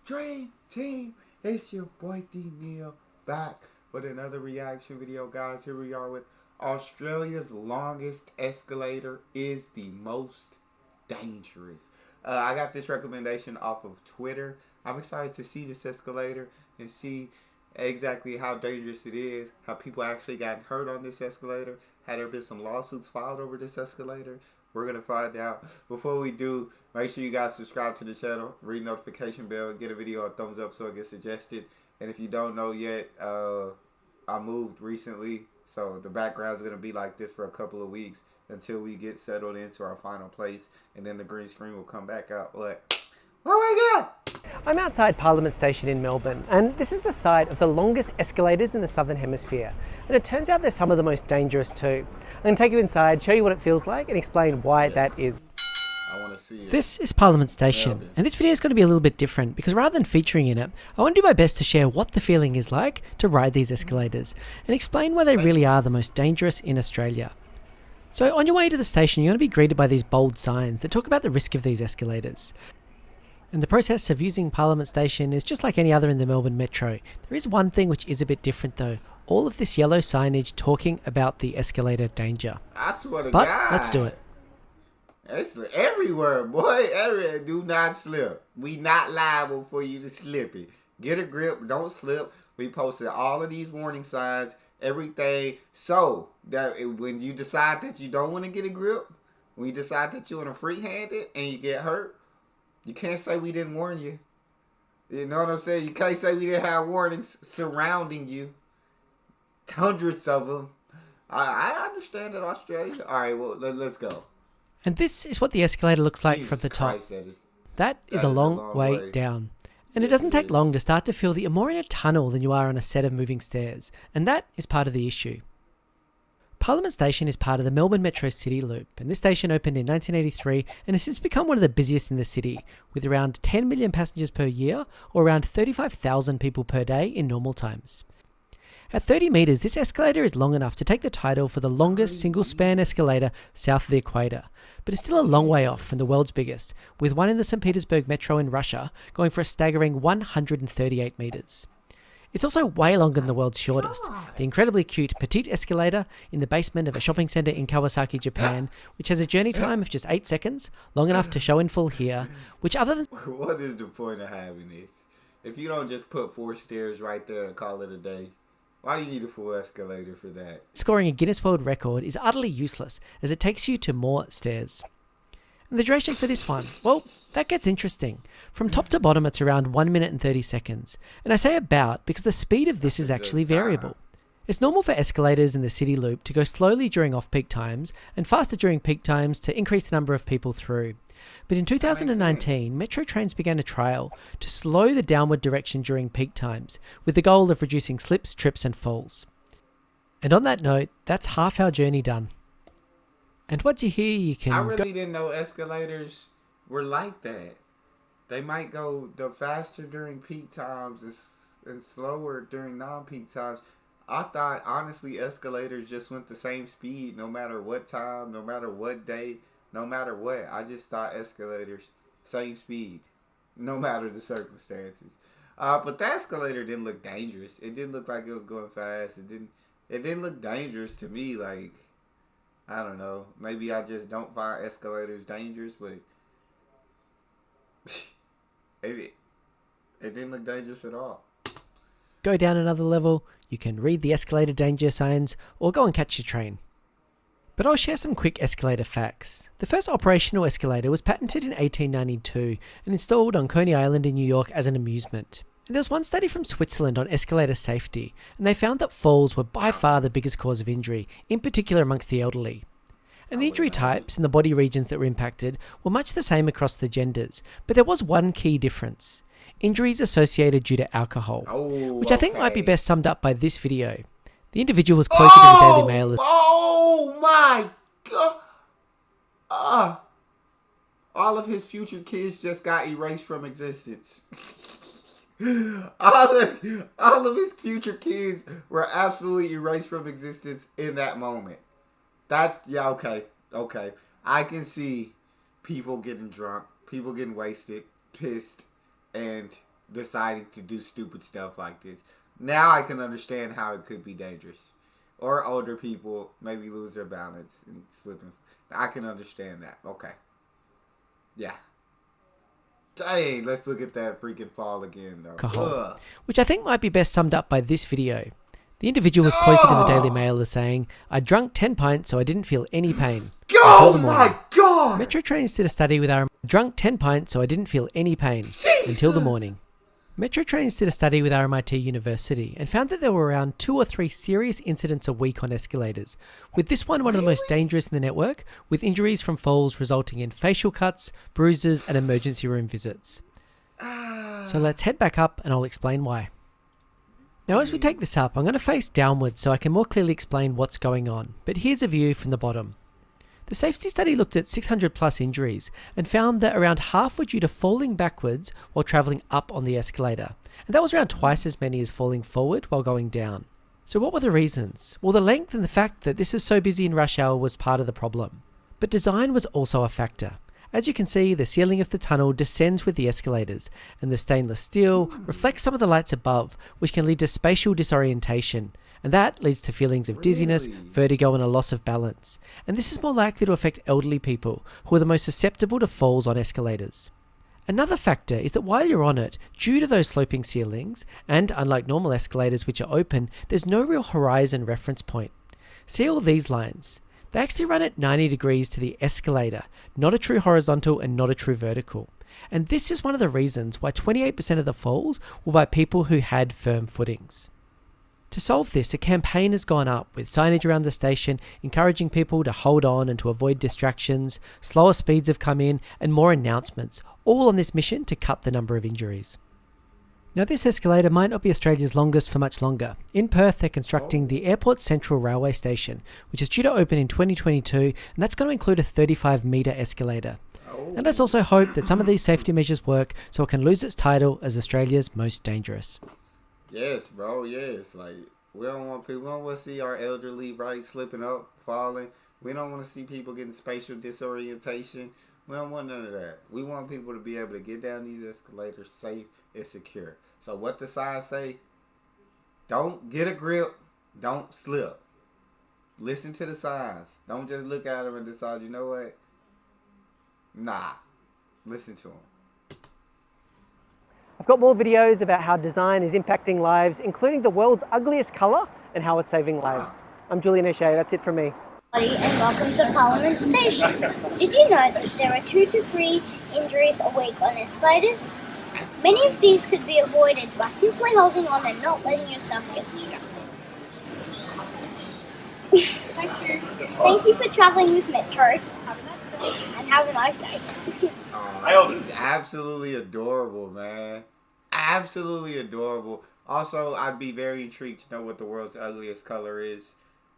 Dream Team. It's your boy D Neal back with another reaction video, guys. Here we are with Australia's longest escalator is the most dangerous. I got this recommendation off of Twitter. I'm excited to see this escalator and see exactly how dangerous it is, how people actually got hurt on this escalator. Had there been some lawsuits filed over this escalator? We're going to find out. Before we do, make sure you guys subscribe to the channel, ring the notification bell, get a video a thumbs up so it gets suggested. And if you don't know yet, I moved recently, so the background is going to be like this for a couple of weeks until we get settled into our final place, and then the green screen will come back out. But, oh my God! I'm outside Parliament Station in Melbourne, and this is the site of the longest escalators in the Southern Hemisphere. And it turns out they're some of the most dangerous too. I'm going to take you inside, show you what it feels like, and explain why that is. I want to see it. This is Parliament Station, and this video is going to be a little bit different because rather than featuring in it, I want to do my best to share what the feeling is like to ride these escalators and explain why they really are the most dangerous in Australia. So on your way to the station, you're going to be greeted by these bold signs that talk about the risk of these escalators. And the process of using Parliament Station is just like any other in the Melbourne Metro. There is one thing which is a bit different though. All of this yellow signage talking about the escalator danger. I swear to But God. let's do it. It's everywhere, boy. Everywhere. Do not slip. We not liable for you to slip it. Get a grip. Don't slip. We posted all of these warning signs, everything. So that when you decide that you don't want to get a grip, when you decide that you want to free-hand it and you get hurt, you can't say we didn't warn you. You know what I'm saying? You can't say we didn't have warnings surrounding you. Hundreds of them. I understand that, Australia. All right, well, let's go. And this is what the escalator looks like Jesus from the top. Christ, That is a long way down. And it doesn't take long to start to feel that you're more in a tunnel than you are on a set of moving stairs. And that is part of the issue. Parliament Station is part of the Melbourne Metro City Loop, and this station opened in 1983 and has since become one of the busiest in the city, with around 10 million passengers per year or around 35,000 people per day in normal times. At 30 metres, this escalator is long enough to take the title for the longest single-span escalator south of the equator, but it's still a long way off from the world's biggest, with one in the St. Petersburg Metro in Russia going for a staggering 138 metres. It's also way longer than the world's shortest, the incredibly cute petite escalator in the basement of a shopping centre in Kawasaki, Japan, which has a journey time of just 8 seconds, long enough to show in full here, which other than... What is the point of having this? If you don't just put 4 stairs right there and call it a day, why do you need a full escalator for that? Scoring a Guinness World Record is utterly useless, as it takes you to more stairs. And the duration for this one, well, that gets interesting. From top to bottom, it's around 1 minute and 30 seconds. And I say about because the speed of this is actually variable. It's normal for escalators in the city loop to go slowly during off-peak times and faster during peak times to increase the number of people through. But in 2019, Metro Trains began a trial to slow the downward direction during peak times, with the goal of reducing slips, trips and falls. And on that note, that's half our journey done. And once you're here, you can I really didn't know escalators were like that. They might go faster during peak times and slower during non-peak times. I thought, honestly, escalators just went the same speed no matter what time, no matter what day, no matter what. I just thought escalators, same speed, no matter the circumstances. But the escalator didn't look dangerous. It didn't look like it was going fast. It didn't look dangerous to me. Like, I don't know. Maybe I just don't find escalators dangerous, but it didn't look dangerous at all. go down another level, you can read the escalator danger signs, or go and catch your train. But I'll share some quick escalator facts. The first operational escalator was patented in 1892 and installed on Coney Island in New York as an amusement. And there was one study from Switzerland on escalator safety, and they found that falls were by far the biggest cause of injury, in particular amongst the elderly. And the injury types and the body regions that were impacted were much the same across the genders, but there was one key difference. Injuries associated due to alcohol, which I think might be best summed up by this video. The individual was quoted in the Daily Mail as... Oh my God! All of his future kids just got erased from existence. all of his future kids were absolutely erased from existence in that moment. Yeah, okay. I can see people getting drunk, people getting wasted, pissed, and deciding to do stupid stuff like this. Now I can understand how it could be dangerous. Or older people maybe lose their balance and slipping. I can understand that. Okay. Yeah. Dang, let's look at that freaking fall again, though. Which I think might be best summed up by this video. The individual was quoted in the Daily Mail as saying, "I drunk 10 pints so I didn't feel any pain." Oh my God! Metro Trains did a study with our drunk 10 pints so I didn't feel any pain until the morning. Metro Trains did a study with RMIT University and found that there were around 2 or 3 serious incidents a week on escalators, with this one of the most dangerous in the network, with injuries from falls resulting in facial cuts, bruises and emergency room visits. So let's head back up and I'll explain why. Now as we take this up, I'm going to face downwards so I can more clearly explain what's going on, but here's a view from the bottom. The safety study looked at 600 plus injuries and found that around half were due to falling backwards while travelling up on the escalator, and that was around twice as many as falling forward while going down. So what were the reasons? Well, the length and the fact that this is so busy in rush hour was part of the problem. But design was also a factor. As you can see, the ceiling of the tunnel descends with the escalators, and the stainless steel reflects some of the lights above, which can lead to spatial disorientation, and that leads to feelings of dizziness, vertigo and a loss of balance. And this is more likely to affect elderly people, who are the most susceptible to falls on escalators. Another factor is that while you're on it, due to those sloping ceilings, and unlike normal escalators which are open, there's no real horizon reference point. See all these lines? They actually run at 90 degrees to the escalator, not a true horizontal and not a true vertical. And this is one of the reasons why 28% of the falls were by people who had firm footings. To solve this, a campaign has gone up with signage around the station encouraging people to hold on and to avoid distractions, slower speeds have come in, and more announcements, all on this mission to cut the number of injuries. Now this escalator might not be Australia's longest for much longer. In Perth they're constructing the Airport Central Railway Station, which is due to open in 2022, and that's going to include a 35-metre escalator. And let's also hope that some of these safety measures work so it can lose its title as Australia's most dangerous. Yes, bro, yes. Like, we don't want to see our elderly, right, slipping up, falling. We don't want to see people getting spatial disorientation. We don't want none of that. We want people to be able to get down these escalators safe and secure. So what the signs say? Don't get a grip. Don't slip. Listen to the signs. Don't just look at them and decide, you know what? Nah. Listen to them. I've got more videos about how design is impacting lives, including the world's ugliest colour and how it's saving lives. I'm Julian O'Shea, that's it from me. And welcome to Parliament Station. Did you know that there are 2 to 3 injuries a week on escalators? Many of these could be avoided by simply holding on and not letting yourself get distracted. Thank you. Thank you for travelling with Metro. And have a nice day. He's absolutely adorable, man. Absolutely adorable. Also, I'd be very intrigued to know what the world's ugliest color is.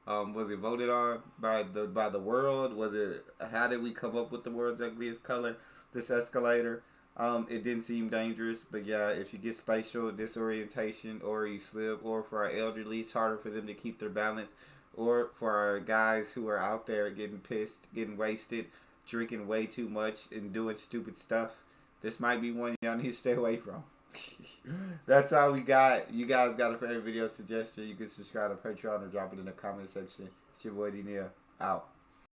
Was it voted on by the world? Was it, how did we come up with the world's ugliest color? This escalator. It didn't seem dangerous, but yeah, if you get spatial disorientation or you slip, or for our elderly, it's harder for them to keep their balance, or for our guys who are out there getting pissed, getting wasted, drinking way too much and doing stupid stuff, this might be one y'all need to stay away from. That's all we got. You guys got a favorite video suggestion, you can subscribe to Patreon or drop it in the comment section. It's your boy Neal, out.